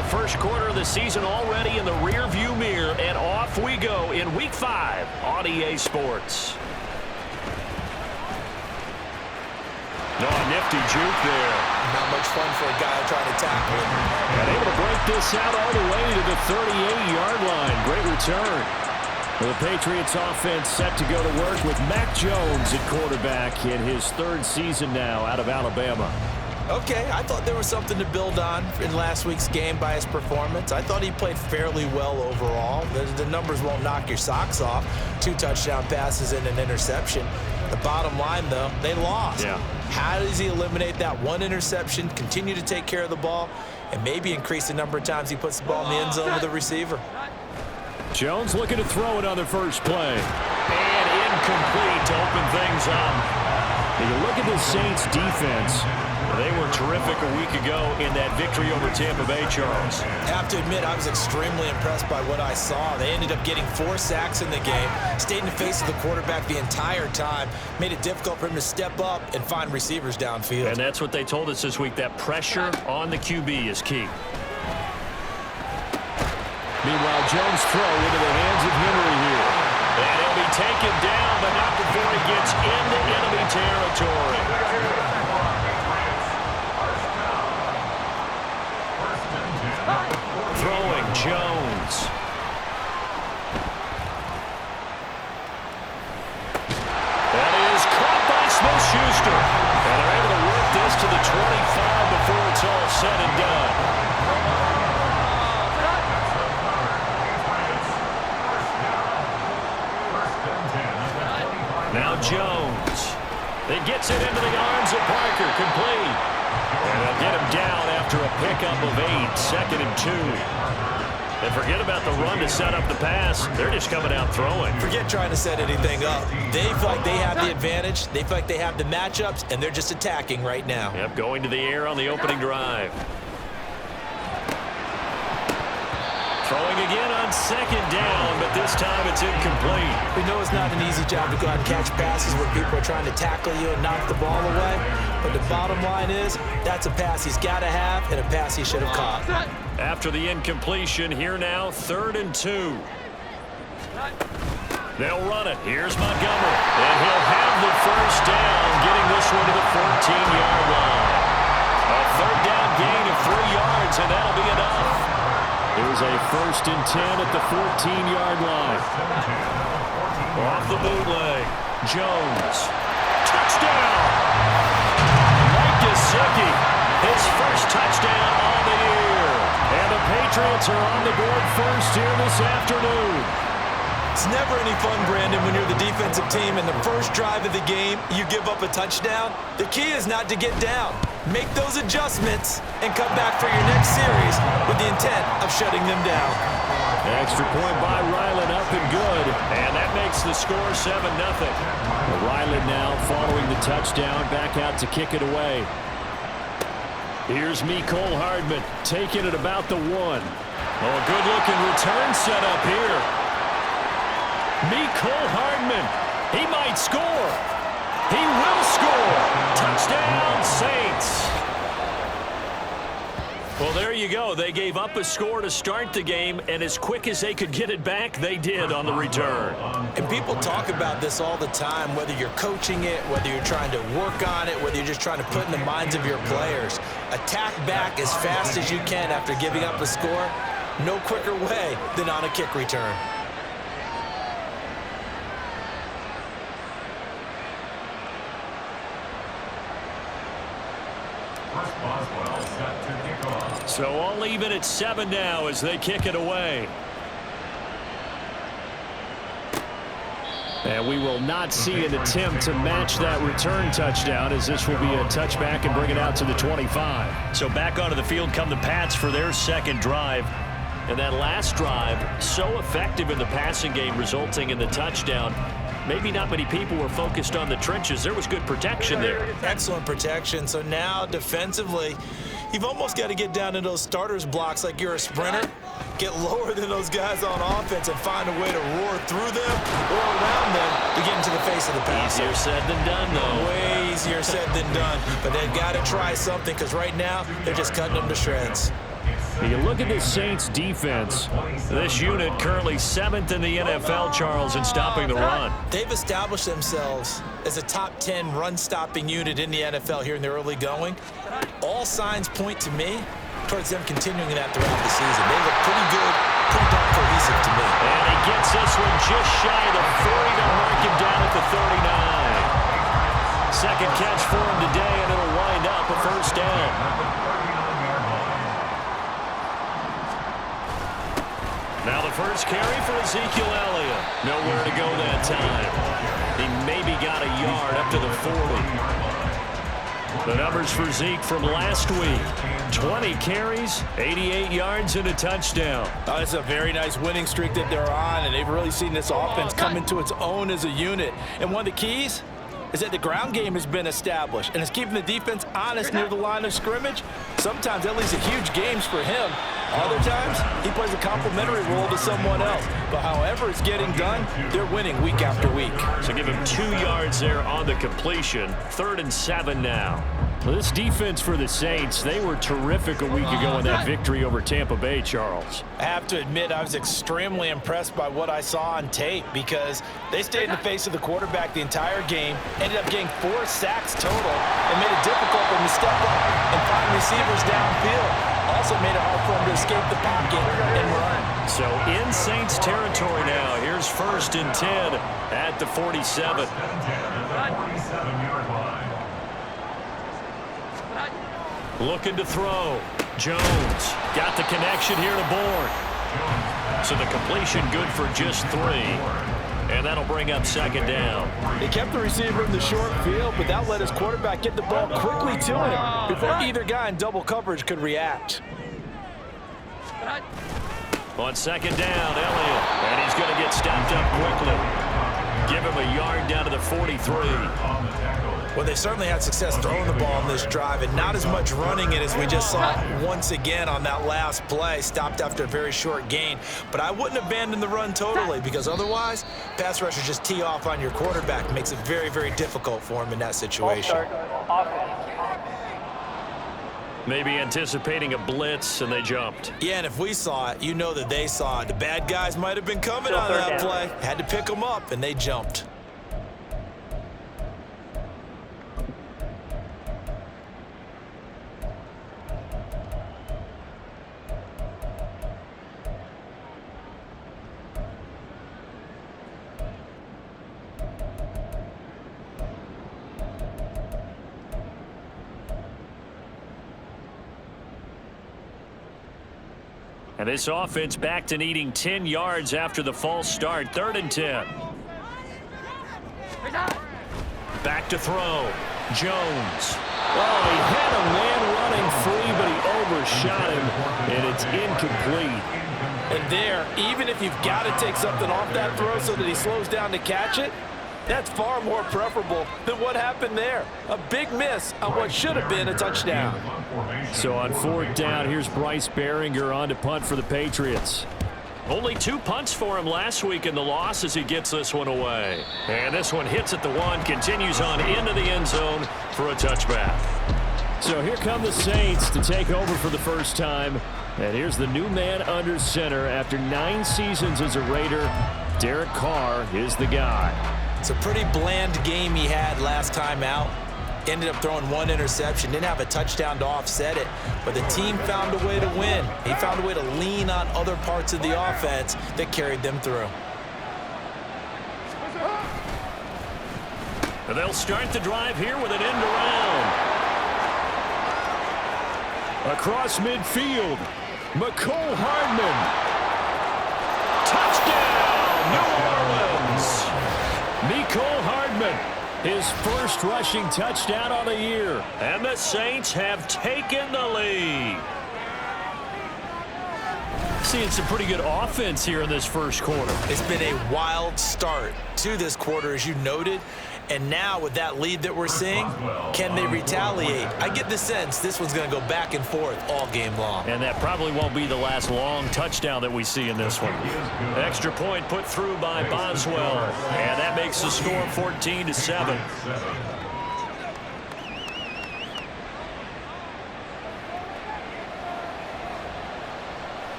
The first quarter of the season already in the rearview mirror, and off we go in Week 5 on EA Sports. No, nifty juke there. Not much fun for a guy trying to tackle him. And able to break this out all the way to the 38-yard line. Great return. The Patriots offense set to go to work with Mac Jones at quarterback in his third season now out of Alabama. Okay, I thought there was something to build on in last week's game by his performance. I thought he played fairly well overall. The numbers won't knock your socks off. 2 touchdown passes and an interception. The bottom line, though, they lost. Yeah. How does he eliminate that one interception, continue to take care of the ball, and maybe increase the number of times he puts the ball in the end zone with a receiver? Jones looking to throw it on the first play. And incomplete to open things up. If you look at the Saints defense, they were terrific a week ago in that victory over Tampa Bay, Charles. I have to admit, I was extremely impressed by what I saw. They ended up getting 4 sacks in the game, stayed in the face of the quarterback the entire time, made it difficult for him to step up and find receivers downfield. And that's what they told us this week, that pressure on the QB is key. Meanwhile, Jones' throw into the hands of Henry here. And he'll be taken down, but not before he gets into enemy territory. Throwing Jones. That is caught by Smith-Schuster. And they're able to work this to the 25 before it's all said and done. Now Jones. It gets it into the arms of Parker, complete. And they'll get him down after a pickup of 8, 2nd and 2. And forget about the run to set up the pass. They're just coming out throwing. Forget trying to set anything up. They feel like they have the advantage. They feel like they have the matchups, and they're just attacking right now. Yep, going to the air on the opening drive. Throwing again on 2nd down, but this time it's incomplete. We know it's not an easy job to go out and catch passes where people are trying to tackle you and knock the ball away. But the bottom line is, that's a pass he's got to have and a pass he should have caught. After the incompletion, here now, 3rd and 2. They'll run it. Here's Montgomery. And he'll have the first down, getting this one to the 14-yard line. A 3rd down gain of 3 yards, and that'll be enough. Here's a 1st and 10 at the 14-yard line. Off the bootleg. Jones. Touchdown! Mike Gesicki, his first touchdown on the year. And the Patriots are on the board first here this afternoon. It's never any fun, Brandon, when you're the defensive team and the first drive of the game, you give up a touchdown. The key is not to get down. Make those adjustments and come back for your next series with the intent of shutting them down. Extra point by Ryland, up and good. And that makes the score 7-0. Ryland now following the touchdown, back out to kick it away. Here's Mecole Hardman taking it about the 1. Oh, a good-looking return set up here. Mecole Hardman, he might score. He will score. Touchdown, Saints. Well, there you go. They gave up a score to start the game, and as quick as they could get it back, they did on the return. And people talk about this all the time, whether you're coaching it, whether you're trying to work on it, whether you're just trying to put in the minds of your players. Attack back as fast as you can after giving up a score. No quicker way than on a kick return. So all even at 7 now as they kick it away. And we will not see an attempt to match that return touchdown, as this will be a touchback and bring it out to the 25. So back onto the field come the Pats for their 2nd drive. And that last drive, so effective in the passing game, resulting in the touchdown. Maybe not many people were focused on the trenches. There was good protection there. Excellent protection. So now defensively, you've almost got to get down to those starters blocks like you're a sprinter. Get lower than those guys on offense and find a way to roar through them or around them to get into the face of the passer. Easier said than done, though. Way easier said than done. But they've got to try something because right now they're just cutting them to shreds. You look at the Saints defense. This unit currently 7th in the NFL, Charles, in stopping the run. They've established themselves as a top 10 run-stopping unit in the NFL here in the early going. All signs point to me towards them continuing that throughout the season. They look pretty good, pretty darn cohesive to me. And he gets this one just shy of the 40 to mark him down at the 39. Second catch for him today, and it'll wind up a first down. Now the first carry for Ezekiel Elliott. Nowhere to go that time. He maybe got a yard up to the 40. The numbers for Zeke from last week. 20 carries, 88 yards, and a touchdown. It's a very nice winning streak that they're on, and they've really seen this offense come into its own as a unit. And one of the keys is that the ground game has been established, and it's keeping the defense honest near the line of scrimmage. Sometimes that leads to huge games for him. Other times, he plays a complementary role to someone else. But however it's getting done, they're winning week after week. So give him 2 yards there on the completion. 3rd and 7 now. Well, this defense for the Saints, they were terrific a week ago in that victory over Tampa Bay, Charles. I have to admit, I was extremely impressed by what I saw on tape because they stayed in the face of the quarterback the entire game, ended up getting 4 sacks total, and made it difficult for him to step up and find receivers downfield. Also made it hard for him to escape the pocket and run. So in Saints territory now. Here's 1st and 10 at the 47. Looking to throw. Jones got the connection here to Bourne. So the completion good for just 3. And that'll bring up 2nd down. They kept the receiver in the short field, but that let his quarterback get the ball quickly to him before either guy in double coverage could react. On 2nd down, Elliott. And he's going to get stopped up quickly. Give him a yard down to the 43. Well, they certainly had success throwing the ball on this drive and not as much running it as we just saw once again on that last play. Stopped after a very short gain. But I wouldn't abandon the run totally because otherwise, pass rushers just tee off on your quarterback. It makes it very, very difficult for him in that situation. Maybe anticipating a blitz, and they jumped. Yeah, and if we saw it, you know that they saw it. The bad guys might have been coming on that play. Had to pick them up, and they jumped. And this offense back to needing 10 yards after the false start. 3rd and 10. Back to throw. Jones. Oh, he had a man running free, but he overshot him, and it's incomplete. And there, even if you've got to take something off that throw so that he slows down to catch it, that's far more preferable than what happened there. A big miss on what should have been a touchdown. So on 4th down, here's Bryce Behringer on to punt for the Patriots. Only 2 punts for him last week in the loss as he gets this one away. And this one hits at the 1, continues on into the end zone for a touchback. So here come the Saints to take over for the first time. And here's the new man under center after 9 seasons as a Raider. Derek Carr is the guy. It's a pretty bland game he had last time out. Ended up throwing 1 interception. Didn't have a touchdown to offset it. But the team found a way to win. He found a way to lean on other parts of the offense that carried them through. And they'll start the drive here with an end around. Across midfield, McCole Hardman. Touchdown, New Orleans. Mecole Hardman, his first rushing touchdown on the year. And the Saints have taken the lead. Seeing some pretty good offense here in this first quarter. It's been a wild start to this quarter, as you noted. And now with that lead that we're seeing, can they retaliate? I get the sense this one's going to go back and forth all game long. And that probably won't be the last long touchdown that we see in this one. Extra point put through by Boswell. And that makes the score 14-7.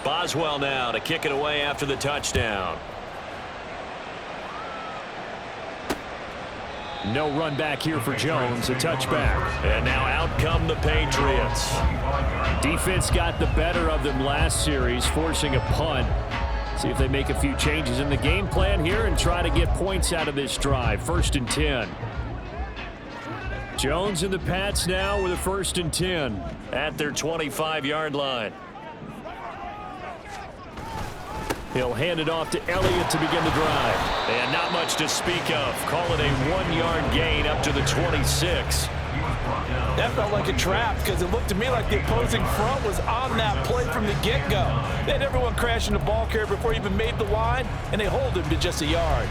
Boswell now to kick it away after the touchdown. No run back here for Jones, a touchback. And now out come the Patriots. Defense got the better of them last series, forcing a punt. See if they make a few changes in the game plan here and try to get points out of this drive. 1st and 10. Jones and the Pats now with a 1st and 10. At their 25-yard line. He'll hand it off to Elliott to begin the drive. And not much to speak of. Call it a 1-yard gain up to the 26. That felt like a trap because it looked to me like the opposing front was on that play from the get-go. They had everyone crashing the ball carrier before he even made the line, and they hold him to just a yard.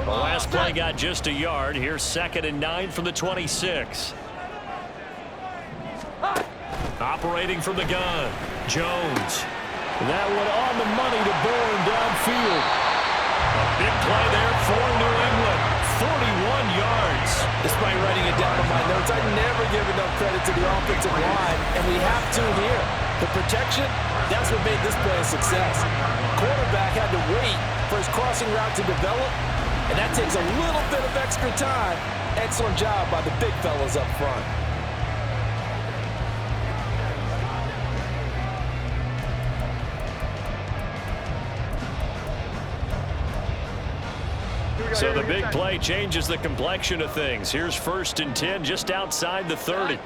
The last play got just a yard. Here's 2nd and 9 from the 26. Operating from the gun, Jones. That one on the money to Bourne downfield. A big play there for New England. 41 yards. Despite writing it down on my notes, I never give enough credit to the offensive line, and we have to here. The protection, that's what made this play a success. Quarterback had to wait for his crossing route to develop, and that takes a little bit of extra time. Excellent job by the big fellas up front. So the big play changes the complexion of things. Here's 1st and 10 just outside the 30.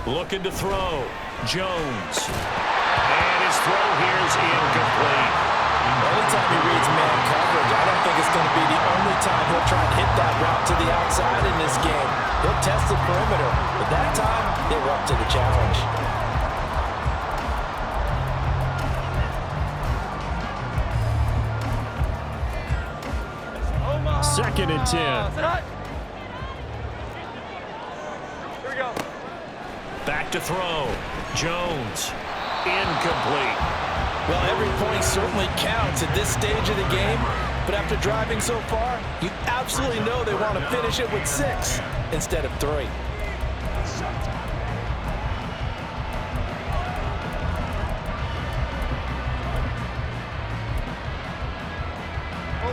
Looking to throw. Jones. And his throw here is incomplete. Anytime he reads man coverage, I don't think it's going to be the only time he'll try and hit that route to the outside in this game. He'll test the perimeter, but that time they were up to the challenge. 2nd and 10. Here we go. Back to throw. Jones. Incomplete. Well, every point certainly counts at this stage of the game, but after driving so far, you absolutely know they want to finish it with 6 instead of 3.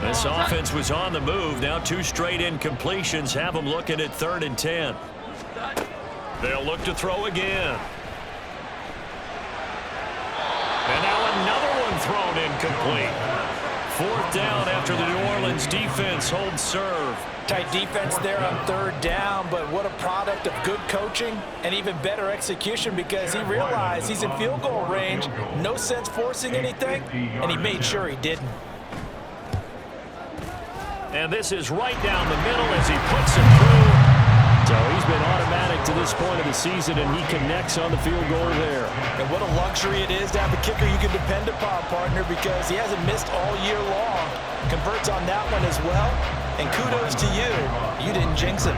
This offense was on the move. Now 2 straight incompletions have them looking at 3rd and 10. They'll look to throw again. And now another one thrown incomplete. 4th down after the New Orleans defense holds serve. Tight defense there on 3rd down, but what a product of good coaching and even better execution because he realized he's in field goal range. No sense forcing anything, and he made sure he didn't. And this is right down the middle as he puts it through. So he's been automatic to this point of the season, and he connects on the field goal there. And what a luxury it is to have a kicker you can depend upon, partner, because he hasn't missed all year long. Converts on that one as well. And kudos to you. You didn't jinx him.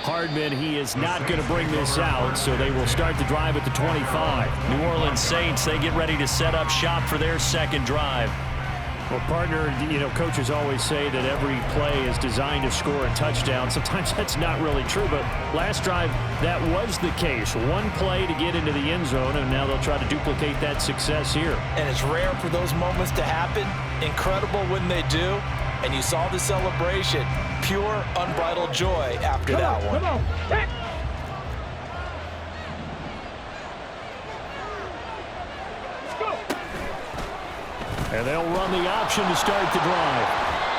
Hardman, he is not going to bring this out, so they will start the drive at the 25. New Orleans Saints, they get ready to set up shop for their 2nd drive. Well, partner, you know, coaches always say that every play is designed to score a touchdown. Sometimes that's not really true, but last drive, that was the case. One play to get into the end zone, and now they'll try to duplicate that success here. And it's rare for those moments to happen. Incredible when they do. And you saw the celebration. Pure, unbridled joy after that one. Come on. And they'll run the option to start the drive.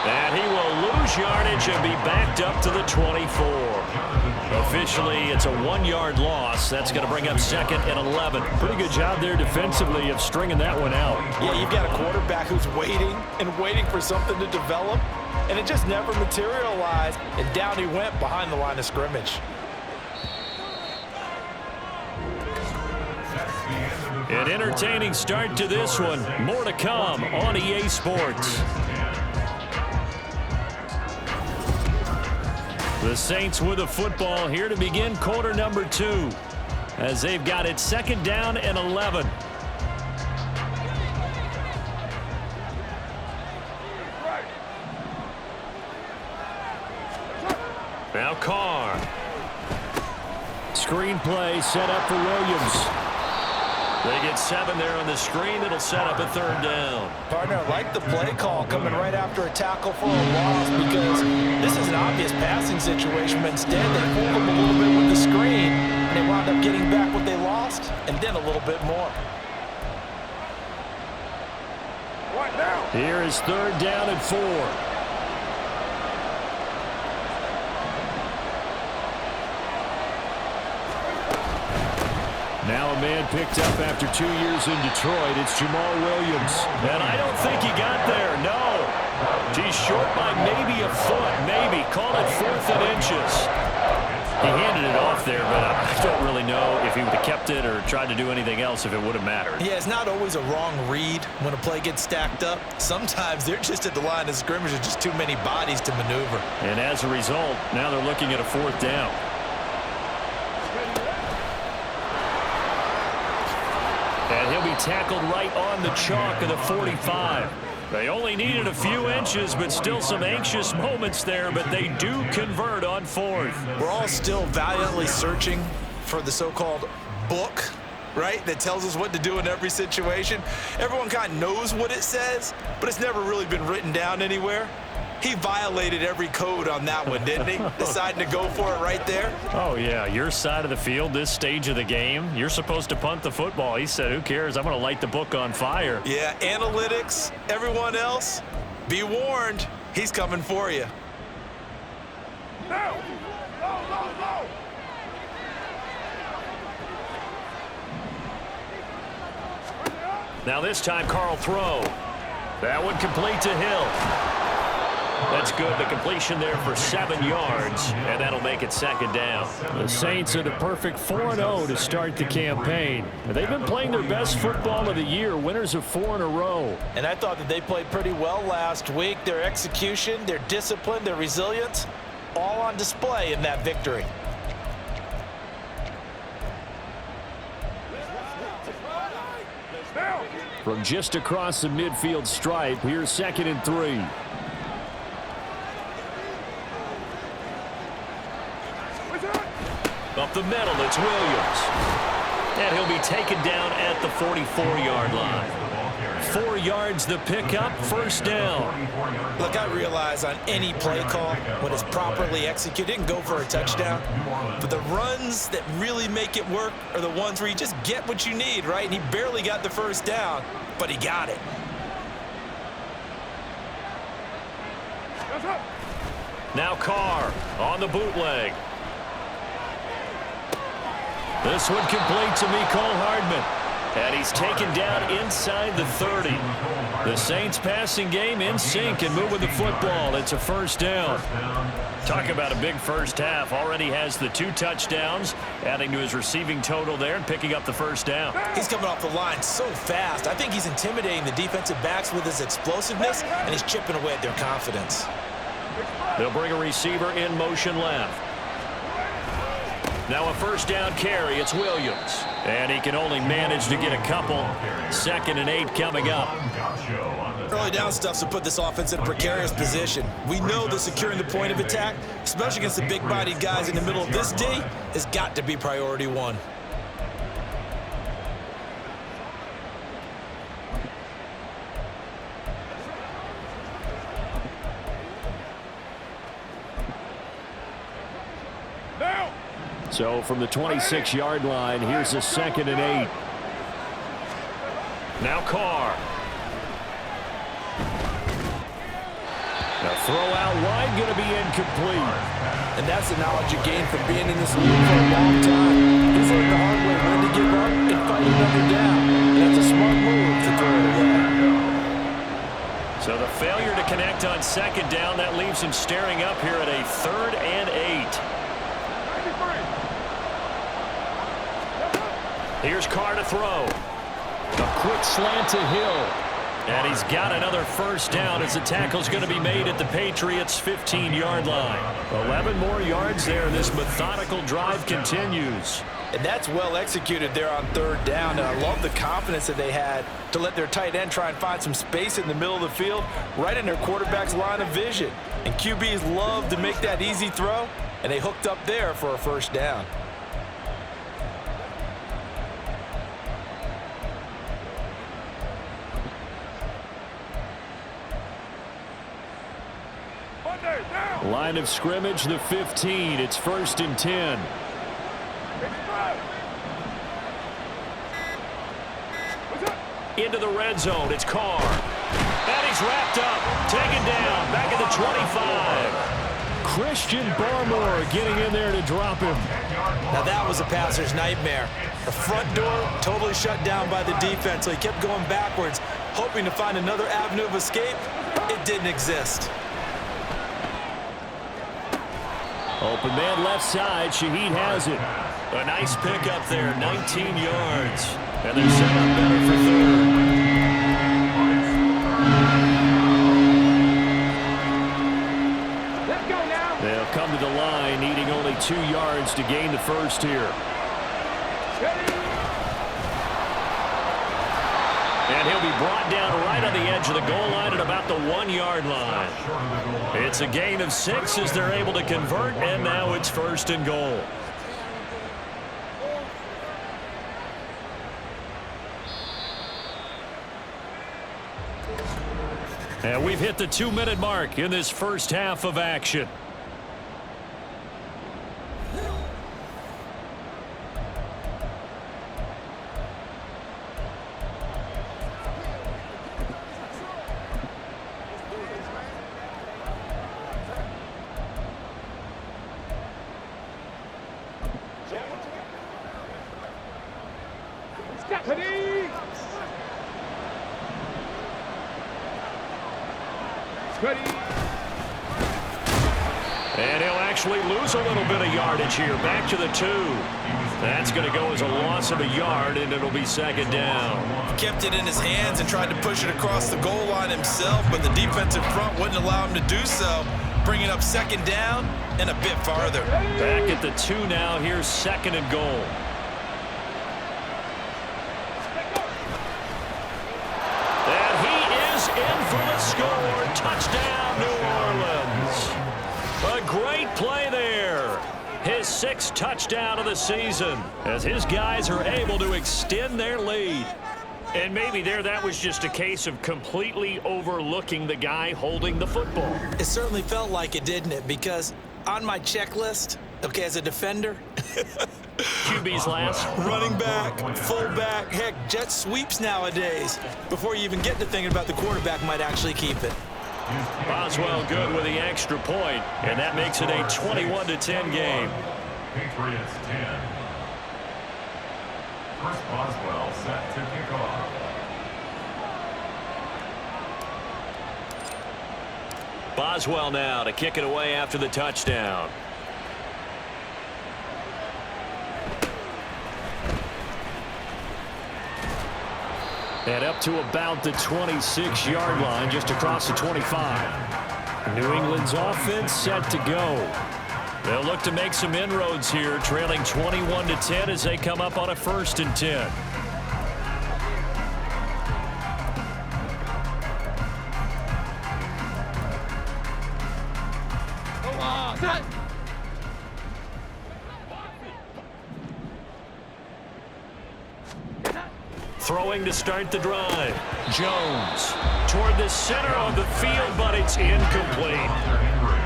And he will lose yardage and be backed up to the 24. Officially, it's a 1-yard loss. That's going to bring up 2nd and 11. Pretty good job there defensively of stringing that one out. Yeah, you've got a quarterback who's waiting and waiting for something to develop, and it just never materialized, and down he went behind the line of scrimmage. An entertaining start to this one. More to come on EA Sports. The Saints with the football here to begin quarter number 2 as they've got it 2nd down and 11. Now Carr. Screen play set up for Williams. They get 7 there on the screen. It'll set up a 3rd down. Partner, I like the play call coming right after a tackle for a loss because this is an obvious passing situation, but instead they fooled them a little bit with the screen, and they wound up getting back what they lost and then a little bit more. Here is 3rd down and 4. Now a man picked up after 2 years in Detroit. It's Jamal Williams. And I don't think he got there, no. He's short by maybe a foot, maybe. Call it 4th and inches. He handed it off there, but I don't really know if he would have kept it or tried to do anything else if it would have mattered. Yeah, it's not always a wrong read when a play gets stacked up. Sometimes they're just at the line of scrimmage. There's just too many bodies to maneuver. And as a result, now they're looking at a 4th down. And he'll be tackled right on the chalk of the 45. They only needed a few inches, but still some anxious moments there, but they do convert on 4th. We're all still valiantly searching for the so-called book, right, that tells us what to do in every situation. Everyone kind of knows what it says, but it's never really been written down anywhere. He violated every code on that one, didn't he? Deciding to go for it right there. Oh, yeah, your side of the field, this stage of the game, you're supposed to punt the football. He said, who cares? I'm going to light the book on fire. Yeah, analytics, everyone else, be warned, he's coming for you. No! No, no, no! Now this time, Carl throw. That one complete to Hill. That's good. The completion there for 7 yards, and that'll make it 2nd down. The Saints are the perfect 4-0 to start the campaign. They've been playing their best football of the year, winners of 4 in a row. And I thought that they played pretty well last week. Their execution, their discipline, their resilience, all on display in that victory. From just across the midfield stripe, here's 2nd and 3. Up the middle, it's Williams. And he'll be taken down at the 44-yard line. 4 yards the pickup, 1st down. Look, I realize on any play call, when it's properly executed, it can go for a touchdown. But the runs that really make it work are the ones where you just get what you need, right? And he barely got the 1st down, but he got it. Now Carr on the bootleg. This one complete to Mecole Hardman. And he's taken down inside the 30. The Saints passing game in sync and moving the football. It's a 1st down. Talk about a big first half. Already has the 2 touchdowns, adding to his receiving total there and picking up the 1st down. He's coming off the line so fast. I think he's intimidating the defensive backs with his explosiveness, and he's chipping away at their confidence. They'll bring a receiver in motion left. Now a 1st down carry. It's Williams. And he can only manage to get a couple. 2nd and 8 coming up. Early down stuff's to put this offense in a precarious position. We know that securing the point of attack, especially against the big-bodied guys in the middle of this D, has got to be priority 1. So from the 26-yard line, here's a 2nd and 8. Now Carr. The throw out wide going to be incomplete. And that's the knowledge you gain from being in this league for a long time. You've learned the hard way when to give up and fight another down. And that's a smart move to throw it away. So the failure to connect on 2nd down, that leaves him staring up here at a 3rd and 8. Here's Carr to throw. A quick slant to Hill. And he's got another 1st down as the tackle's going to be made at the Patriots' 15-yard line. 11 more yards there. This methodical drive continues. And that's well executed there on 3rd down. And I love the confidence that they had to let their tight end try and find some space in the middle of the field, right in their quarterback's line of vision. And QBs love to make that easy throw. and they hooked up there for a first down. Line of scrimmage, the 15. It's 1st and 10. Into the red zone. It's Carr. And he's wrapped up. Taken down. Back at the 25. Christian Barmore getting in there to drop him. Now that was a passer's nightmare. The front door totally shut down by the defense, so he kept going backwards, hoping to find another avenue of escape. It didn't exist. Open man left side. Shaheed has it. A nice pickup there, 19 yards. And they're set up better for third. Let's go now. They'll come to the line, needing only 2 yards to gain the first here. And he'll be brought down right on the edge of the goal line at about the 1-yard line. It's a gain of 6 as they're able to convert, and now it's 1st and goal. And we've hit the 2-minute mark in this first half of action. And he'll actually lose a little bit of yardage here. Back to the 2. That's going to go as a loss of a yard, and it'll be 2nd down. He kept it in his hands and tried to push it across the goal line himself, but the defensive front wouldn't allow him to do so, bringing up 2nd down and a bit farther. Back at the 2 now. Here's 2nd and goal. And he is in for the score. Touchdown, New Orleans. A great play there. His 6th touchdown of the season as his guys are able to extend their lead. And maybe that was just a case of completely overlooking the guy holding the football. It certainly felt like it, didn't it? Because on my checklist, okay, as a defender, QB's last. running back, fullback, heck, jet sweeps nowadays. Before you even get to thinking about the quarterback might actually keep it. Boswell good with the extra point, and that makes it a 21-10 game. Patriots 10. Chris Boswell set to kick off. Boswell now to kick it away after the touchdown. And up to about the 26-yard line, just across the 25. New England's offense set to go. They'll look to make some inroads here, trailing 21-10 as they come up on a 1st and 10. Throwing to start the drive. Jones toward the center of the field, but it's incomplete.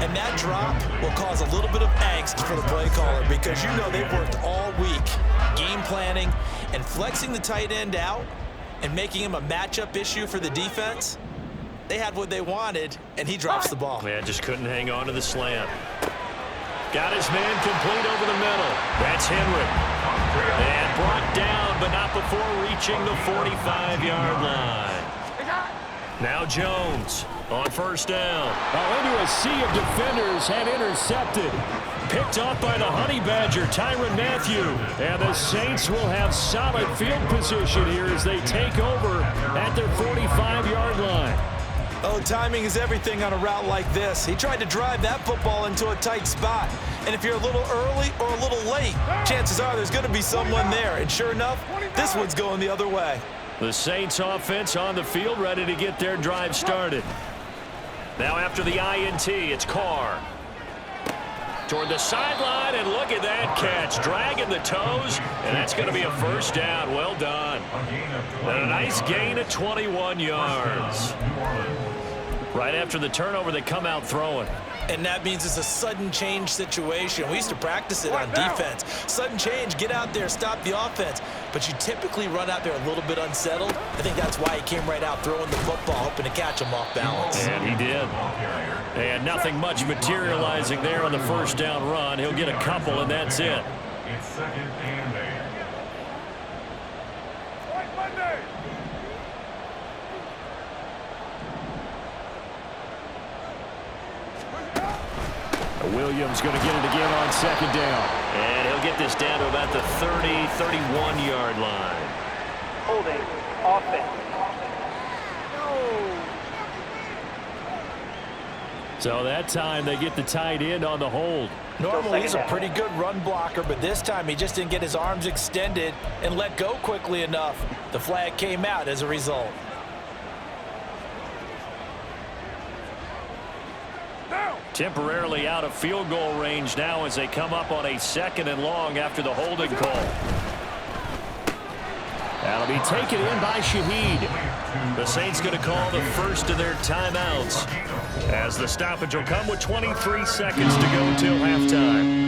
And that drop will cause a little bit of angst for the play caller because you know they've worked all week game planning and flexing the tight end out and making him a matchup issue for the defense. They had what they wanted, and he drops the ball. Yeah, just couldn't hang on to the slant. Got his man complete over the middle. That's Henry. And brought down, but not before reaching the 45-yard line. Now Jones on 1st down. Into a sea of defenders and intercepted. Picked off by the Honey Badger, Tyrann Mathieu. And the Saints will have solid field position here as they take over at their 45-yard line. Oh, timing is everything on a route like this. He tried to drive that football into a tight spot. And if you're a little early or a little late, chances are there's going to be someone there. And sure enough, this one's going the other way. The Saints offense on the field, ready to get their drive started. Now after the INT, it's Carr. Toward the sideline, and look at that catch. Dragging the toes, and that's going to be a first down. Well done. And a nice gain of 21 yards. Right after the turnover, they come out throwing. And that means it's a sudden change situation. We used to practice it on defense. Sudden change, get out there, stop the offense. But you typically run out there a little bit unsettled. I think that's why he came right out throwing the football, hoping to catch him off balance. And he did. And nothing much materializing there on the first down run. He'll get a couple, and that's it. It's 2nd and 8. Williams going to get it again on 2nd down. And he'll get this down to about the 30, 31-yard line. Holding. Offense. So that time they get the tight end on the hold. Normally he's a pretty good run blocker, but this time he just didn't get his arms extended and let go quickly enough. The flag came out as a result. Temporarily out of field goal range now as they come up on a 2nd and long after the holding call. That'll be taken in by Shaheed. The Saints going to call the first of their timeouts as the stoppage will come with 23 seconds to go till halftime.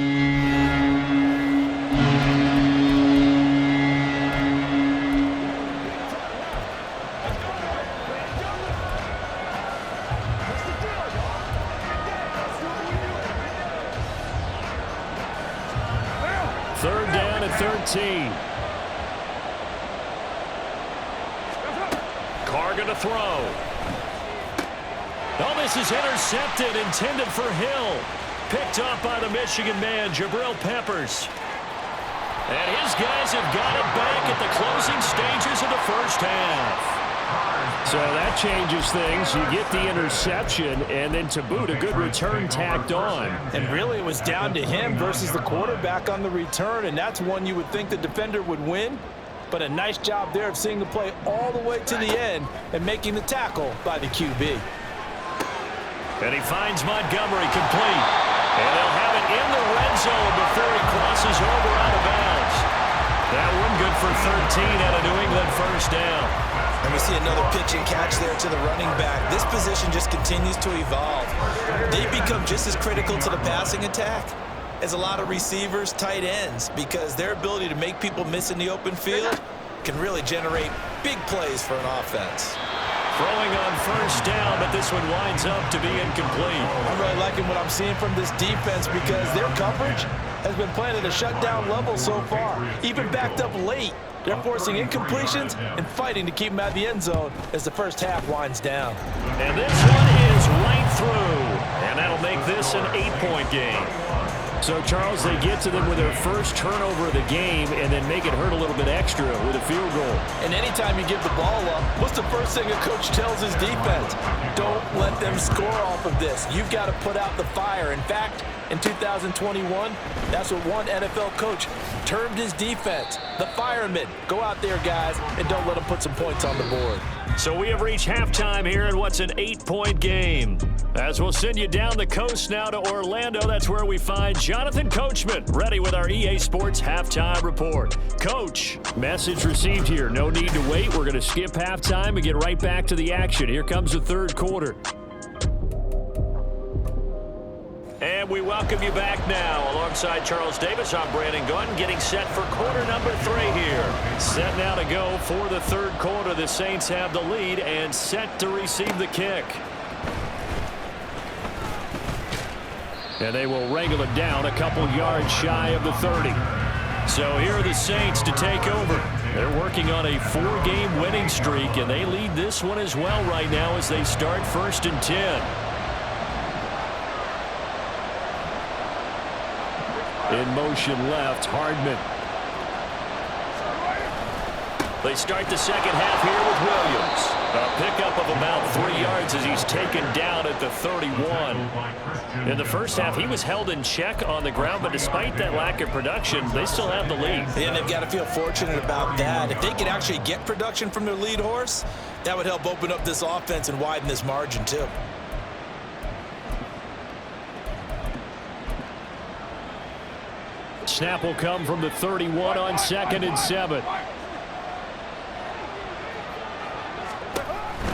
Third down and 13. Carr going to throw. Oh, this is intercepted, intended for Hill. Picked up by the Michigan man, Jabril Peppers. And his guys have got it back at the closing stages of the first half. So that changes things. You get the interception, and then to boot, a good return tacked on. And really it was down to him versus the quarterback on the return, and that's one you would think the defender would win. But a nice job there of seeing the play all the way to the end and making the tackle by the QB. And he finds Montgomery complete. And they'll have it in the red zone before he crosses over out of bounds. That one good for 13 out of New England first down. And we see another pitch and catch there to the running back. This position just continues to evolve. They become just as critical to the passing attack as a lot of receivers, tight ends, because their ability to make people miss in the open field can really generate big plays for an offense. Throwing on first down, but this one winds up to be incomplete. I'm really liking what I'm seeing from this defense because their coverage has been playing at a shutdown level so far. Even backed up late, they're forcing incompletions and fighting to keep them out of the end zone as the first half winds down. And this one is right through. And that'll make this an 8-point game. So, Charles, they get to them with their first turnover of the game and then make it hurt a little bit extra with a field goal. And anytime you give the ball up, what's the first thing a coach tells his defense? Don't let them score off of this. You've got to put out the fire. In fact, in 2021, that's what one NFL coach termed his defense, the firemen. Go out there, guys, and don't let them put some points on the board. So we have reached halftime here in what's an 8-point game. As we'll send you down the coast now to Orlando, that's where we find Jonathan Coachman, ready with our EA Sports Halftime Report. Coach. Message received here. No need to wait. We're going to skip halftime and get right back to the action. Here comes the third quarter. And we welcome you back now. Alongside Charles Davis, I'm Brandon Gunn, getting set for quarter number 3 here. Set now to go for the third quarter. The Saints have the lead and set to receive the kick. And they will wrangle it down a couple yards shy of the 30. So here are the Saints to take over. They're working on a 4-game winning streak, and they lead this one as well right now as they start 1st and 10. In motion left, Hardman. They start the second half here with Williams. A pickup of about 3 yards as he's taken down at the 31. In the first half, he was held in check on the ground, but despite that lack of production, they still have the lead. And they've got to feel fortunate about that. If they could actually get production from their lead horse, that would help open up this offense and widen this margin too. Snap will come from the 31 on 2nd and 7.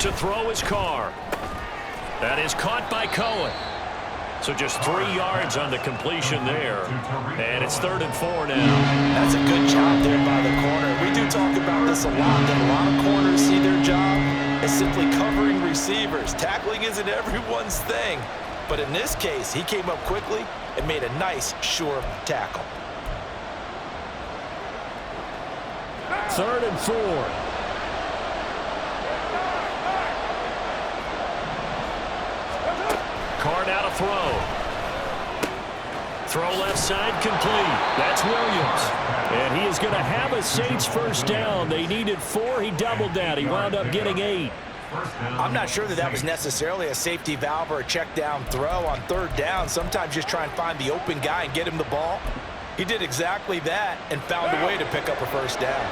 To throw his Carr. That is caught by Cohen. So just 3 yards on the completion there. And it's 3rd and 4 now. That's a good job there by the corner. We do talk about this a lot, that a lot of corners see their job as simply covering receivers. Tackling isn't everyone's thing. But in this case, he came up quickly and made a nice, sure tackle. 3rd and 4. Carr now to throw. Throw left side complete. That's Williams. And he is going to have a Saints first down. They needed 4. He doubled that. He wound up getting 8. I'm not sure that was necessarily a safety valve or a check down throw on 3rd down. Sometimes just try and find the open guy and get him the ball. He did exactly that and found a way to pick up a first down.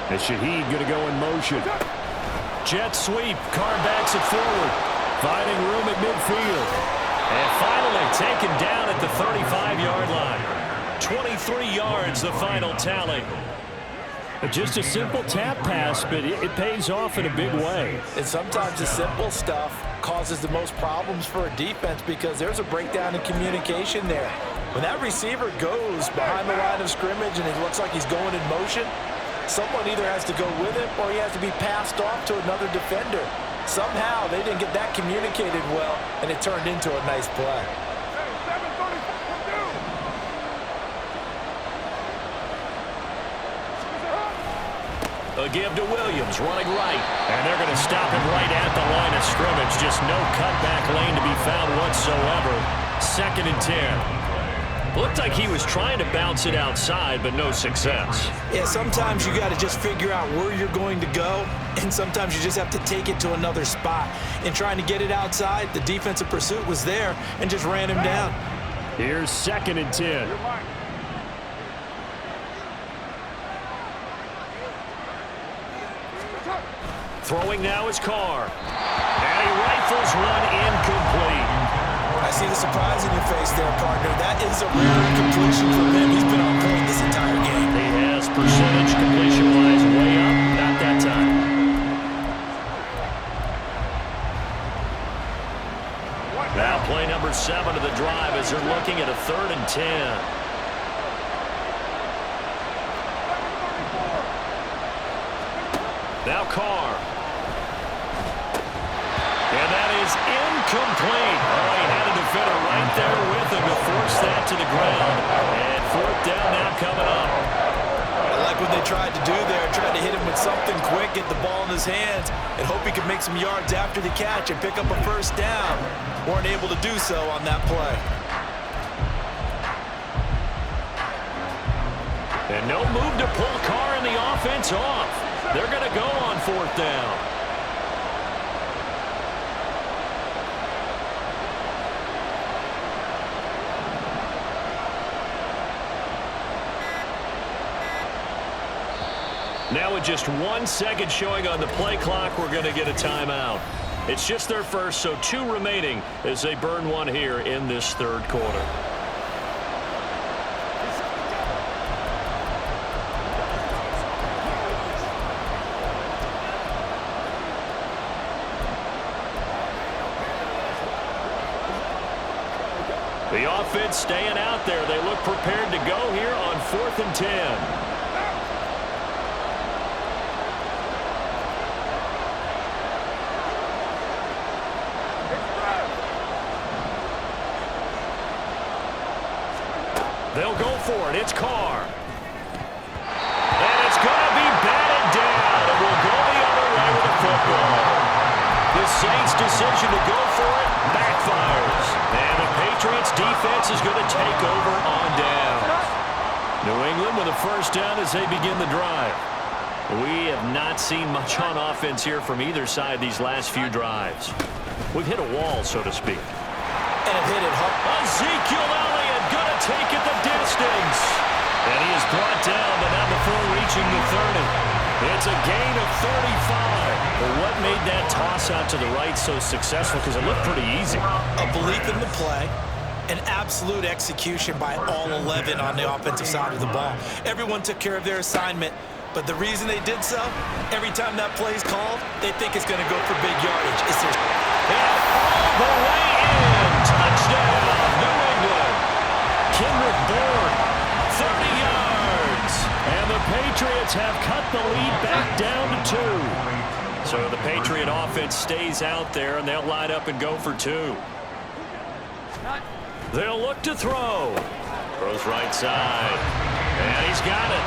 And Shaheed going to go in motion. Jet sweep. Carr backs it forward. Finding room at midfield. And finally taken down at the 35-yard line. 23 yards, the final tally. Just a simple tap pass, but it pays off in a big way. And sometimes the simple stuff causes the most problems for a defense because there's a breakdown in communication there. When that receiver goes behind the line of scrimmage and it looks like he's going in motion, someone either has to go with him or he has to be passed off to another defender. Somehow they didn't get that communicated well, and it turned into a nice play. A give to Williams, running right. And they're going to stop him right at the line of scrimmage. Just no cutback lane to be found whatsoever. 2nd and 10. Looked like he was trying to bounce it outside, but no success. Yeah, sometimes you got to just figure out where you're going to go, and sometimes you just have to take it to another spot. In trying to get it outside, the defensive pursuit was there and just ran him down. Here's 2nd and 10. Throwing now is Carr. And he rifles one incomplete. I see the surprise in your face there, partner. That is a rare incompletion from him. He's been on point this entire game. He has percentage completion-wise way up. Not that time. Now play number 7 of the drive as they're looking at a 3rd and 10. Now Carr. And that is incomplete. Oh, he had a defender right there with him to force that to the ground. And 4th down now coming up. I like what they tried to do there. Tried to hit him with something quick, get the ball in his hands, and hope he could make some yards after the catch and pick up a first down. Weren't able to do so on that play. And no move to pull Carr and the offense off. They're going to go on 4th down. Now with just 1 second showing on the play clock, we're going to get a timeout. It's just their first, so 2 remaining as they burn one here in this 3rd quarter. The offense staying out there. They look prepared to go here on 4th and 10. They'll go for it. It's Carr. And it's going to be batted down. It will go the other way with the football. The Saints' decision to go for it backfires. And the Patriots' defense is going to take over on downs. New England with a first down as they begin the drive. We have not seen much on offense here from either side these last few drives. We've hit a wall, so to speak. And it hit it hard. Ezekiel Elliott going to take it the distance. And he is brought down, but not before reaching the 30. It's a gain of 35. Well, what made that toss out to the right so successful? Because it looked pretty easy. A belief in the play, an absolute execution by all 11 on the offensive side of the ball. Everyone took care of their assignment, but the reason they did so, every time that play is called, they think it's going to go for big yardage. It's their... And all the way in. Touchdown, New England. Kendrick Bourne, 30 yards. And the Patriots have cut the lead back down to 2. So the Patriot offense stays out there, and they'll line up and go for 2. They'll look to throw. Throws right side. And he's got it.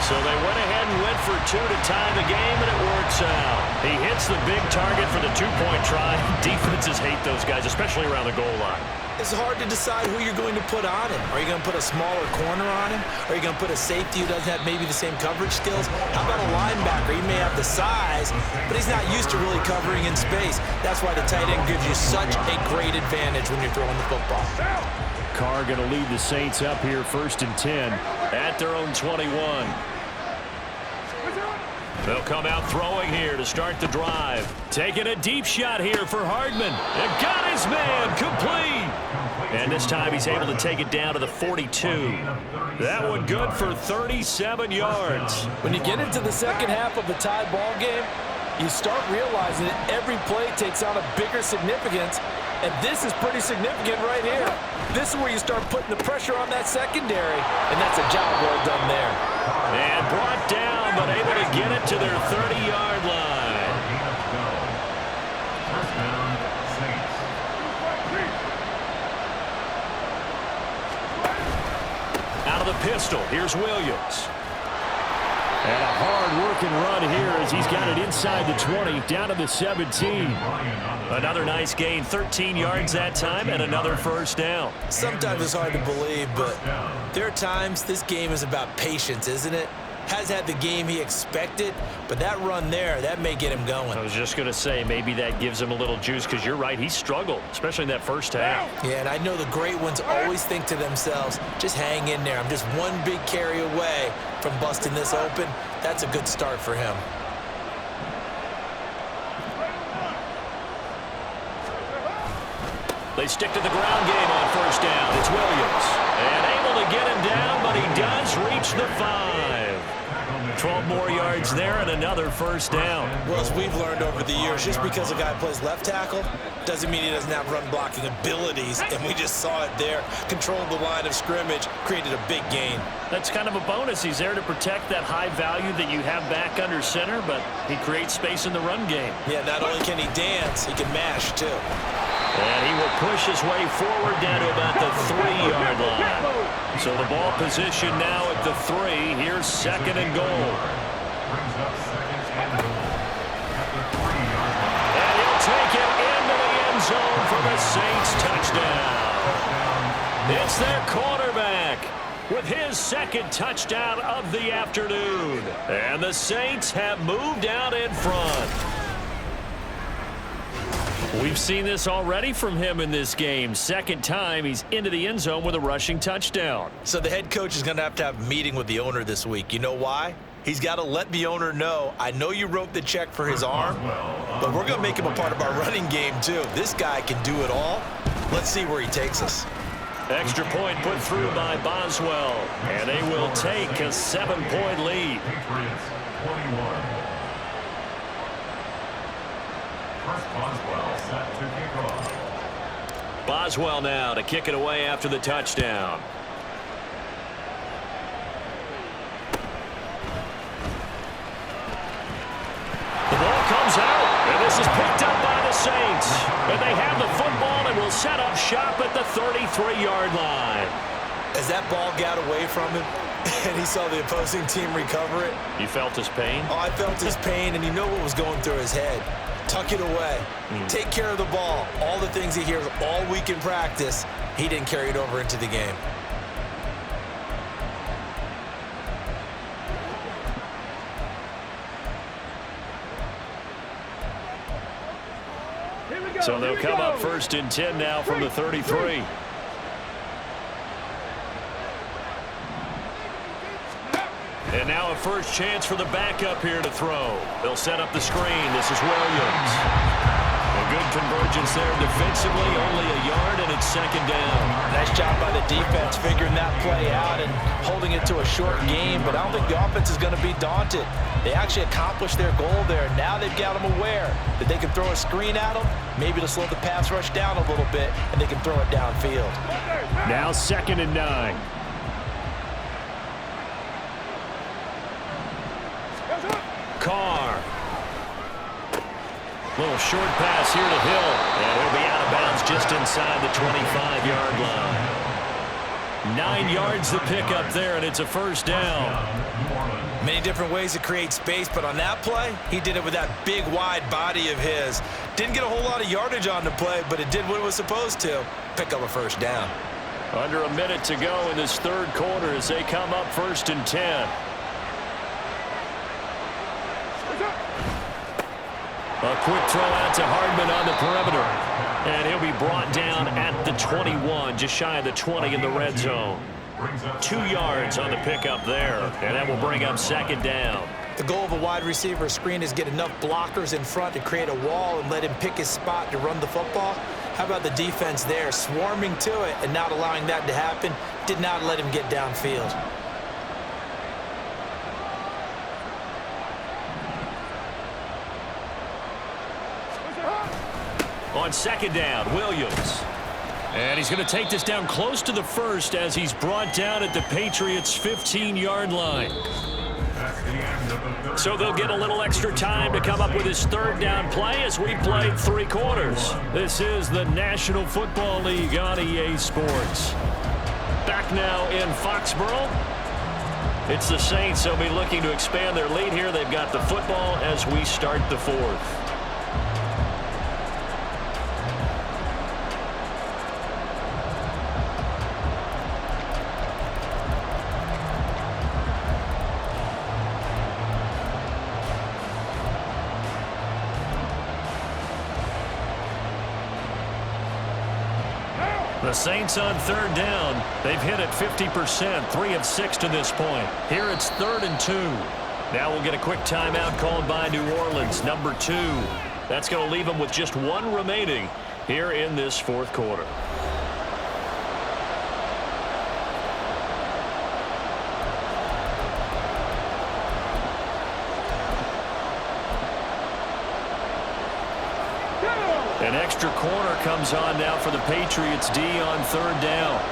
So they went ahead and went for 2 to tie the game, and it works out. He hits the big target for the 2-point try. Defenses hate those guys, especially around the goal line. It's hard to decide who you're going to put on him. Are you going to put a smaller corner on him? Are you going to put a safety who doesn't have maybe the same coverage skills? How about a linebacker? He may have the size, but he's not used to really covering in space. That's why the tight end gives you such a great advantage when you're throwing the football. Carr going to lead the Saints up here 1st and 10 at their own 21. They'll come out throwing here to start the drive. Taking a deep shot here for Hardman. And got his man complete. And this time he's able to take it down to the 42. That one good for 37 yards. When you get into the second half of a tie ball game, you start realizing that every play takes on a bigger significance. And this is pretty significant right here. This is where you start putting the pressure on that secondary. And that's a job well done there. And brought down, but able to get it to their 30-yard line. First down, Saints. Out of the pistol, here's Williams. And a hard-working run here as he's got it inside the 20, down to the 17. Another nice gain, 13 yards that time, and another first down. Sometimes it's hard to believe, but there are times this game is about patience, isn't it? Has had the game he expected, but that run there, that may get him going. I was just going to say, maybe that gives him a little juice, because you're right, he struggled, especially in that first half. Yeah, and I know the great ones always think to themselves, just hang in there. I'm just one big carry away from busting this open. That's a good start for him. They stick to the ground game on first down. It's Williams. And able to get him down, but he does reach the 5. 12 more yards there and another first down. Well, as we've learned over the years, just because a guy plays left tackle doesn't mean he doesn't have run-blocking abilities, and we just saw it there. Controlled the line of scrimmage, created a big gain. That's kind of a bonus. He's there to protect that high value that you have back under center, but he creates space in the run game. Yeah, not only can he dance, he can mash, too. And he will push his way forward down to about the 3-yard line. So the ball position now at the 3. Here's 2nd and goal. Brings up 2nd and goal. At the 3-yard line. And he'll take it into the end zone for the Saints touchdown. It's their quarterback with his 2nd touchdown of the afternoon. And the Saints have moved out in front. We've seen this already from him in this game. 2nd time he's into the end zone with a rushing touchdown. So the head coach is going to have a meeting with the owner this week. You know why? He's got to let the owner know, I know you wrote the check for his arm, but we're going to make him a part of our running game too. This guy can do it all. Let's see where he takes us. Extra point put through by Boswell, and they will take a 7-point lead. Patriots 21. First Boswell set to kick off. Boswell now to kick it away after the touchdown. The ball comes out, and this is picked up by the Saints. And they have the football and will set up shop at the 33-yard line. As that ball got away from him, and he saw the opposing team recover it. You felt his pain? Oh, I felt his pain, and you know what was going through his head. Tuck it away. Take care of the ball. All the things he hears all week in practice, he didn't carry it over into the game. So they'll come up 1st and 10 now from the 33. And now a first chance for the backup here to throw. They'll set up the screen. This is Williams. A good convergence there defensively, only a yard, and it's second down. Nice job by the defense figuring that play out and holding it to a short game, but I don't think the offense is going to be daunted. They actually accomplished their goal there. Now they've got them aware that they can throw a screen at them, maybe to slow the pass rush down a little bit, and they can throw it downfield. Now 2nd and 9. Carr. Little short pass here to Hill, and he'll be out of bounds just inside the 25-yard line. 9 yards the pickup there, and it's a first down. Many different ways to create space, but on that play, he did it with that big, wide body of his. Didn't get a whole lot of yardage on the play, but it did what it was supposed to. Pick up a first down. Under a minute to go in this third quarter as they come up 1st and 10. A quick throw out to Hardman on the perimeter. And he'll be brought down at the 21, just shy of the 20 in the red zone. 2 yards on the pickup there, and that will bring up second down. The goal of a wide receiver screen is get enough blockers in front to create a wall and let him pick his spot to run the football. How about the defense there, swarming to it and not allowing that to happen? Did not let him get downfield. On second down, Williams. And he's going to take this down close to the first as he's brought down at the Patriots' 15-yard line. So they'll get a little extra time to come up with his third down play as we played 3 quarters. This is the National Football League on EA Sports. Back now in Foxborough. It's the Saints. They'll be looking to expand their lead here. They've got the football as we start the 4th. The Saints on third down. They've hit it 50%, 3 of 6 to this point. Here it's 3rd and 2. Now we'll get a quick timeout called by New Orleans, number 2. That's going to leave them with just 1 remaining here in this 4th quarter. An extra corner comes on now for the Patriots D on 3rd down.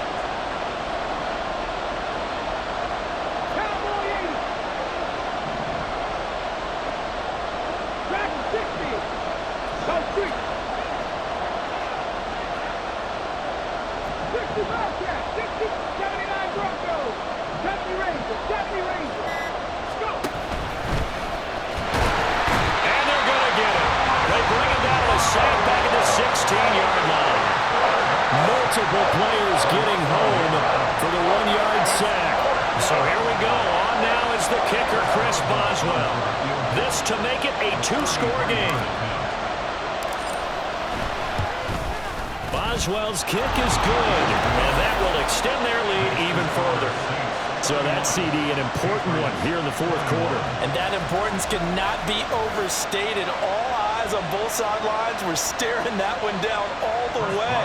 Six-16-yard line. Multiple players getting home for the 1-yard sack. So here we go. On now is the kicker, Chris Boswell. This to make it a 2-score game. Boswell's kick is good, and that will extend their lead even further. So that CD, an important one here in the 4th quarter. And that importance cannot be overstated. All eyes on both sidelines were staring that one down all the way.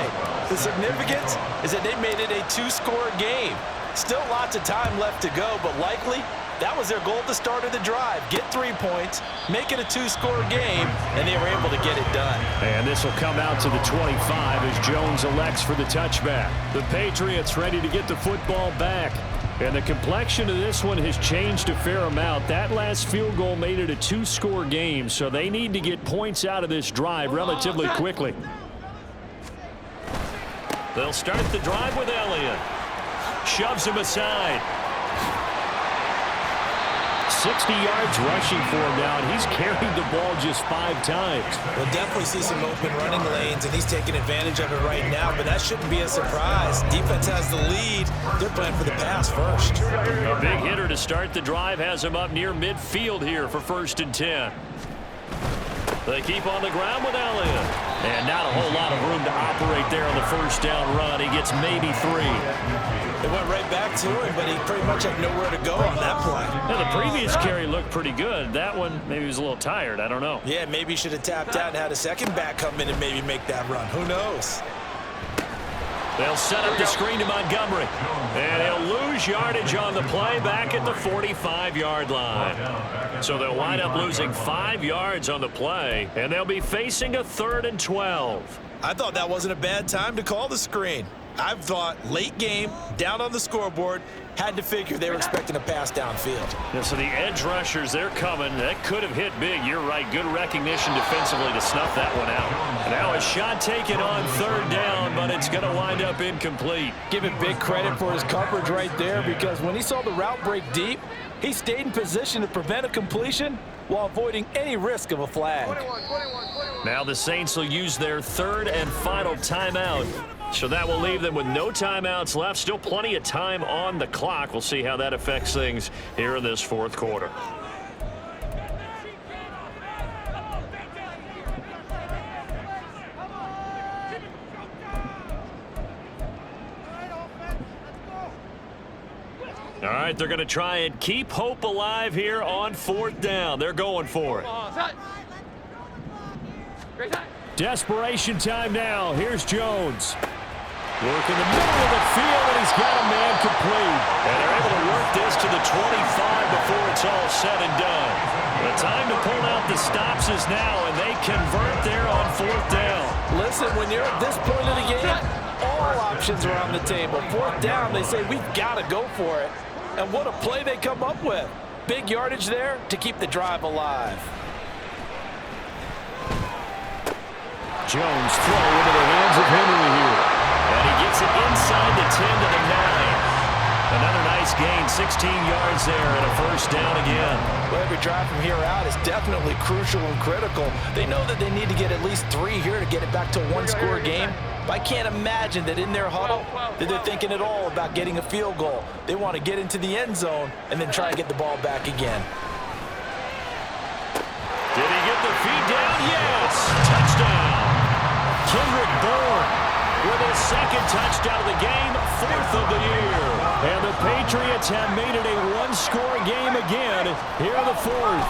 The significance is that they made it a 2-score game. Still lots of time left to go, but likely that was their goal at the start of the drive. Get 3 points, make it a 2-score game, and they were able to get it done. And this will come out to the 25 as Jones elects for the touchback. The Patriots ready to get the football back. And the complexion of this one has changed a fair amount. That last field goal made it a 2-score game, so they need to get points out of this drive relatively quickly. They'll start the drive with Elliott. Shoves him aside. 60 yards rushing for him now, and he's carried the ball just 5 times. We'll definitely see some open running lanes, and he's taking advantage of it right now, but that shouldn't be a surprise. Defense has the lead. They're playing for the pass first. A big hitter to start the drive has him up near midfield here for 1st and 10. They keep on the ground with Elliott. And not a whole lot of room to operate there on the 1st down run. He gets maybe 3. They went right back to him, but he pretty much had nowhere to go on that play. And the previous carry looked pretty good. That one, maybe he was a little tired. I don't know. Yeah, maybe he should have tapped out and had a second back come in and maybe make that run. Who knows? They'll set up the screen to Montgomery. And he'll lose yardage on the play back at the 45-yard line. So they'll wind up losing 5 yards on the play, and they'll be facing a 3rd and 12. I thought that wasn't a bad time to call the screen. I thought late game, down on the scoreboard, had to figure they were expecting a pass downfield. Yeah, so the edge rushers, they're coming. That could have hit big. You're right. Good recognition defensively to snuff that one out. Now a shot taken on 3rd down, but it's going to wind up incomplete. Give him big credit for his coverage right there, because when he saw the route break deep, he stayed in position to prevent a completion while avoiding any risk of a flag. Now the Saints will use their 3rd and final timeout. So that will leave them with no timeouts left. Still plenty of time on the clock. We'll see how that affects things here in this 4th quarter. All right, they're going to try and keep hope alive here on 4th down. They're going for it. Desperation time now. Here's Jones. Work in the middle of the field, and he's got a man complete. And they're able to work this to the 25 before it's all said and done. The time to pull out the stops is now, and they convert there on 4th down. Listen, when you're at this point of the game, all options are on the table. 4th down, they say, we've got to go for it. And what a play they come up with. Big yardage there to keep the drive alive. Jones throw into the hands of Henry here. And he gets it inside the 10 to the 9. Another nice gain, 16 yards there, and a 1st down again. Well, every drive from here out is definitely crucial and critical. They know that they need to get at least 3 here to get it back to a 1-score game. But I can't imagine that in their huddle that they're thinking at all about getting a field goal. They want to get into the end zone and then try and get the ball back again. Did he get the feed down? Yes! Touchdown! Kendrick Bourne with his 2nd touchdown of the game, 4th of the year. And the Patriots have made it a 1-score game again here in the 4th.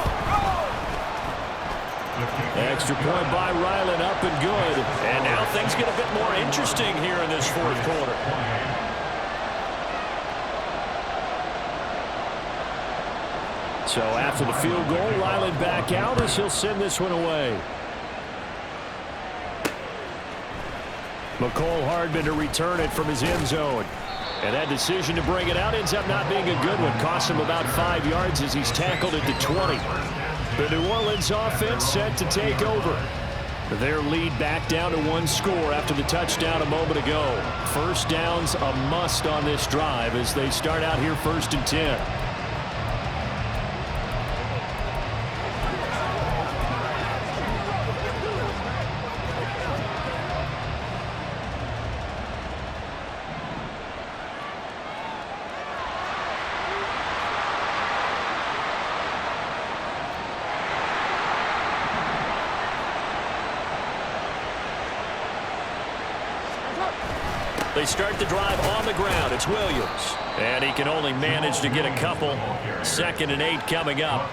Extra point by Ryland, up and good. And now things get a bit more interesting here in this 4th quarter. So after the field goal, Ryland back out as he'll send this one away. McCole Hardman to return it from his end zone. And that decision to bring it out ends up not being a good one. Costs him about 5 yards as he's tackled at the 20. The New Orleans offense set to take over. Their lead back down to 1 score after the touchdown a moment ago. 1st down's a must on this drive as they start out here 1st and 10. They start the drive on the ground. It's Williams. And he can only manage to get a couple. 2nd and 8 coming up.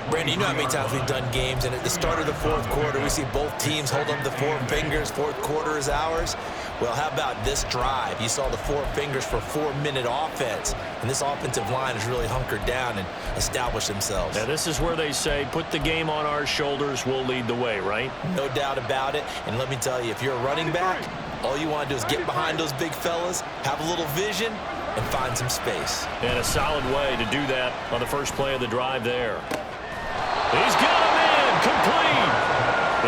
Brandon, you know how many times we've done games, and at the start of the 4th quarter, we see both teams hold up the 4 fingers. 4th quarter is ours. Well, how about this drive? You saw the 4 fingers for 4-minute offense, and this offensive line has really hunkered down and established themselves. Now, this is where they say, put the game on our shoulders, we'll lead the way, right? No doubt about it. And let me tell you, if you're a running back, all you want to do is get behind those big fellas, have a little vision, and find some space. And a solid way to do that on the first play of the drive there. He's got him in, complete.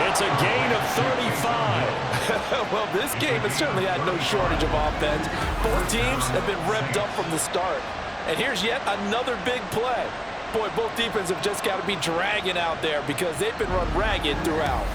It's a gain of 35. Well, this game has certainly had no shortage of offense. Both teams have been revved up from the start. And here's yet another big play. Boy, both defenses have just got to be dragging out there because they've been run ragged throughout.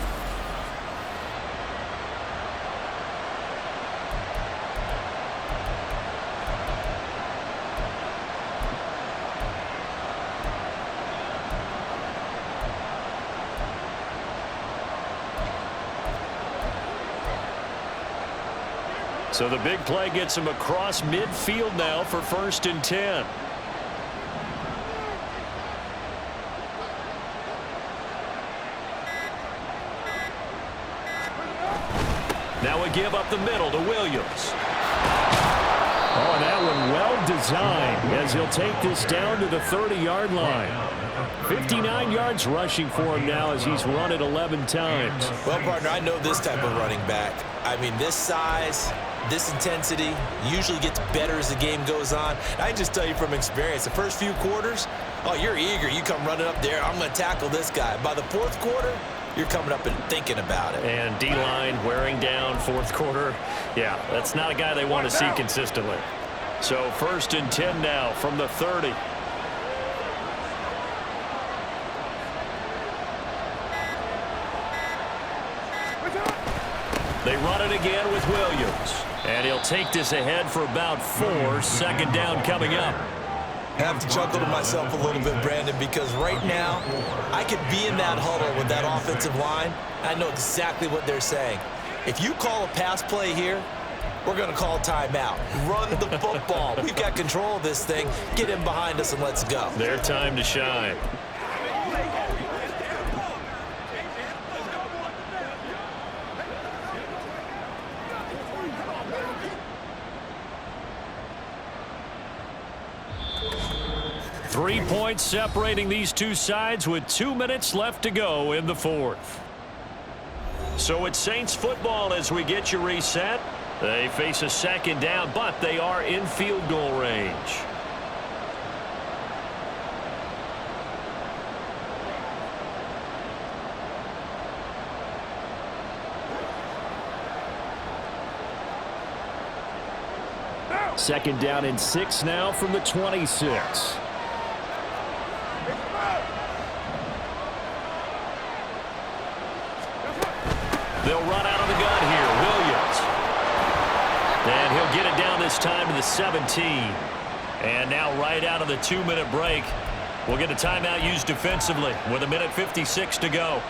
So the big play gets him across midfield now for 1st and 10. Now we give up the middle to Williams. Oh, and that one well designed as he'll take this down to the 30-yard line. 59 yards rushing for him now as he's run it 11 times. Well, partner, I know this type of running back. I mean, this size, this intensity usually gets better as the game goes on. I can just tell you from experience, the first few quarters, oh, you're eager. You come running up there, I'm going to tackle this guy. By the fourth quarter, you're coming up and thinking about it. And D-line wearing down fourth quarter. Yeah, that's not a guy they want to see consistently. So 1st and 10 now from the 30. They run it again with Williams. And he'll take this ahead for about 4. 2nd down coming up. I have to chuckle to myself a little bit, Brandon, because right now I could be in that huddle with that offensive line. I know exactly what they're saying. If you call a pass play here, we're going to call timeout. Run the football. We've got control of this thing. Get in behind us and let's go. Their time to shine. Three points separating these two sides with 2 minutes left to go in the 4th. So it's Saints football as we get you reset. They face a 2nd down, but they are in field goal range. Second down and 6 now from the 26. They'll run out of the gun here. Williams. And he'll get it down this time to the 17. And now right out of the 2-minute break, we'll get a timeout used defensively with 1:56 to go.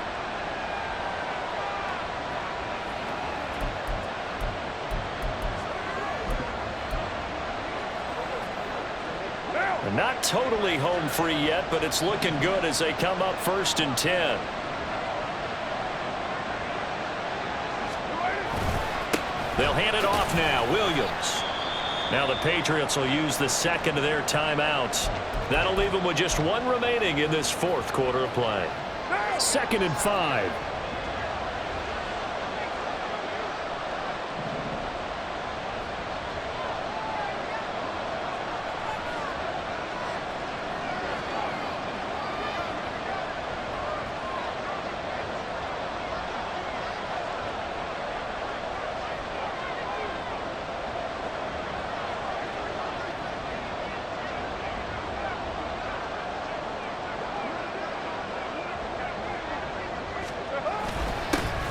Not totally home free yet, but it's looking good as they come up 1st and 10. They'll hand it off now. Williams. Now the Patriots will use the 2nd of their timeouts. That'll leave them with just 1 remaining in this 4th quarter of play. 2nd and 5.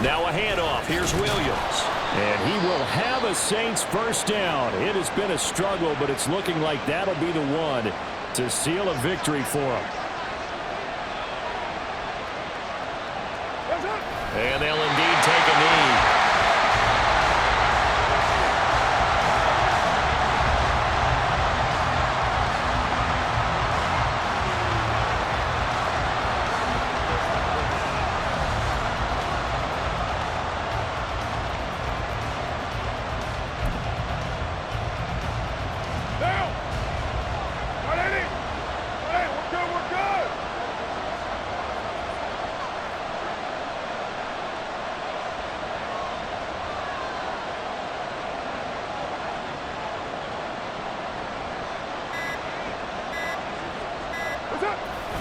Now a handoff. Here's Williams. And he will have a Saints first down. It has been a struggle, but it's looking like that'll be the one to seal a victory for him. And they'll indeed take a knee.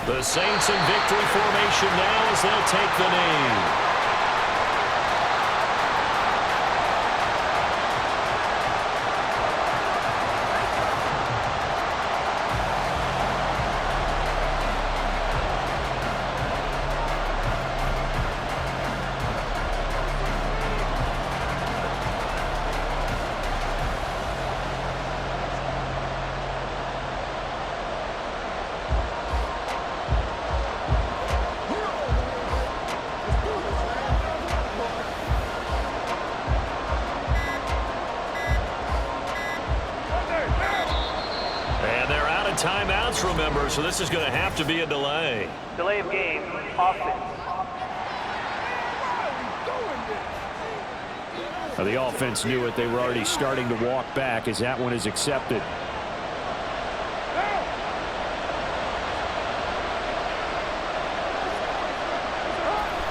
The Saints in victory formation now as they'll take the knee. Timeouts, remember, so this is going to have to be a delay. Delay of game, offense. Well, the offense knew it. They were already starting to walk back as that one is accepted.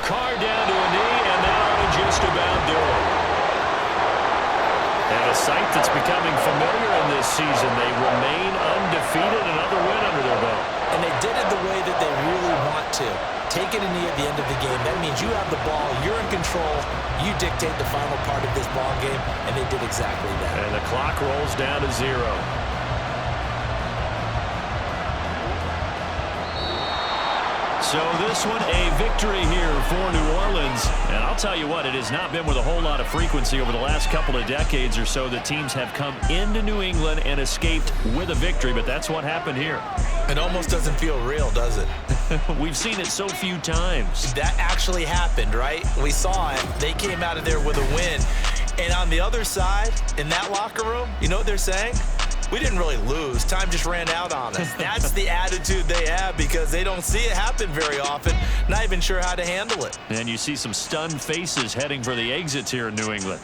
Carr down to a knee, and that ought to just about do it. And a sight that's becoming familiar in this season. They remain undefeated, another win under their belt. And they did it the way that they really want to. Taking a knee at the end of the game. That means you have the ball, you're in control, you dictate the final part of this ball game, and they did exactly that. And the clock rolls down to 0. So this one, a victory here for New Orleans. And I'll tell you what, it has not been with a whole lot of frequency over the last couple of decades or so that teams have come into New England and escaped with a victory, but that's what happened here. It almost doesn't feel real, does it? We've seen it so few times. That actually happened, right? We saw it. They came out of there with a win. And on the other side, in that locker room, you know what they're saying? We didn't really lose. Time just ran out on us. That's the attitude they have because they don't see it happen very often. Not even sure how to handle it. And you see some stunned faces heading for the exits here in New England.